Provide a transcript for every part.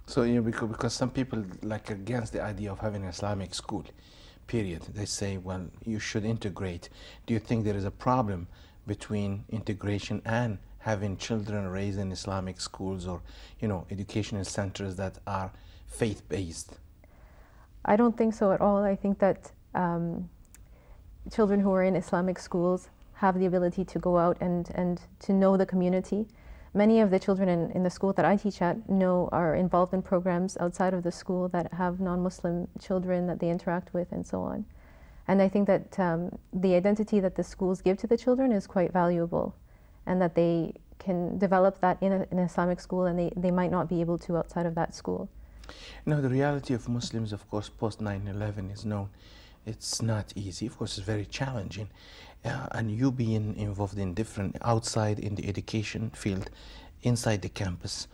So, you know, because some people like against the idea of having an Islamic school, period. They say, well, you should integrate. Do you think there is a problem between integration and having children raised in Islamic schools or, you know, educational centers that are faith-based? I don't think so at all. I think that children who are in Islamic schools have the ability to go out and to know the community. Many of the children in the school that I teach at are involved in programs outside of the school that have non-Muslim children that they interact with and so on. And I think that the identity that the schools give to the children is quite valuable, and that they can develop that in an Islamic school, and they might not be able to outside of that school. Now, the reality of Muslims, of course, post 9/11 is known. It's not easy. Of course, it's very challenging. And you being involved in different, outside in the education field, inside the campus,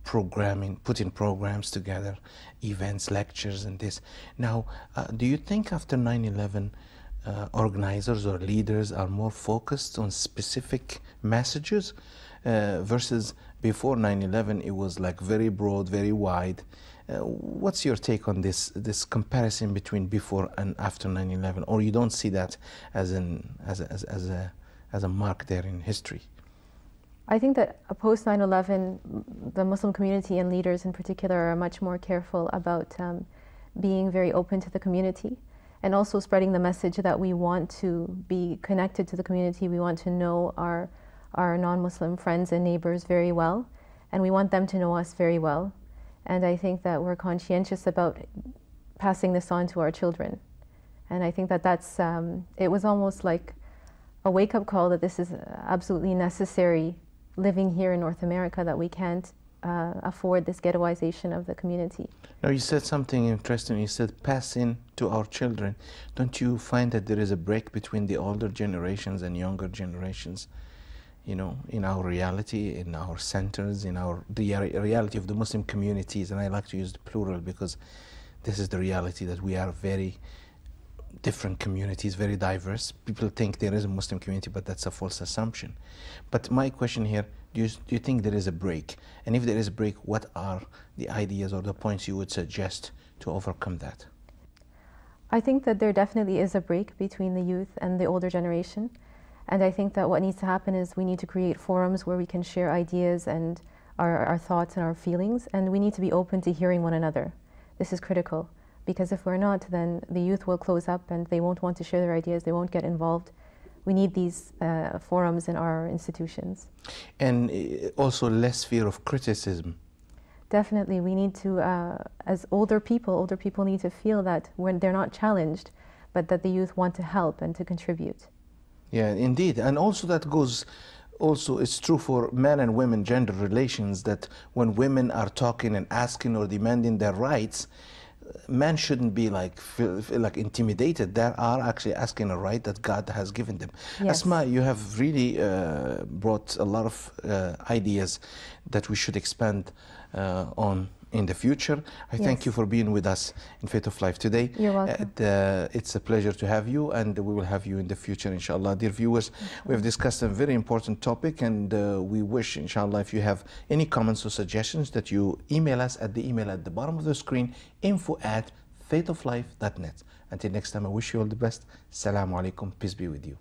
programming, putting programs together, events, lectures, and this. Now, do you think after 9/11, organizers or leaders are more focused on specific messages versus before 9/11, it was like very broad, very wide? What's your take on this comparison between before and after 9/11, or you don't see that as a mark there in history? I think that post 9/11, the Muslim community and leaders in particular are much more careful about being very open to the community, and also spreading the message that we want to be connected to the community. We want to know our non-Muslim friends and neighbors very well, and we want them to know us very well. And I think that we're conscientious about passing this on to our children. And I think that it was almost like a wake-up call that this is absolutely necessary living here in North America, that we can't afford this ghettoization of the community. Now, you said something interesting. You said passing to our children. Don't you find that there is a break between the older generations and younger generations? You know, in our reality, in our centers, in the reality of the Muslim communities, and I like to use the plural because this is the reality, that we are very different communities, very diverse. People think there is a Muslim community, but that's a false assumption. But my question here, do you think there is a break? And if there is a break, what are the ideas or the points you would suggest to overcome that? I think that there definitely is a break between the youth and the older generation. And I think that what needs to happen is we need to create forums where we can share ideas and our thoughts and our feelings, and we need to be open to hearing one another. This is critical, because if we're not, then the youth will close up and they won't want to share their ideas, they won't get involved. We need these forums in our institutions. And also less fear of criticism. Definitely, we need to, as older people need to feel that when they're not challenged, but that the youth want to help and to contribute. Yeah, indeed. And also that goes, also it's true for men and women gender relations, that when women are talking and asking or demanding their rights, men shouldn't be feel like intimidated. They are actually asking a right that God has given them. Yes. Asma, you have really brought a lot of ideas that we should expand on in the future. I thank you for being with us in Faith of Life today. You're welcome. It's a pleasure to have you, and we will have you in the future, inshallah. Dear viewers, we have discussed a very important topic, and we wish, inshallah, if you have any comments or suggestions, that you email us at the email at the bottom of the screen, info@faithoflife.net. Until next time, I wish you all the best. Assalamu alaikum. Peace be with you.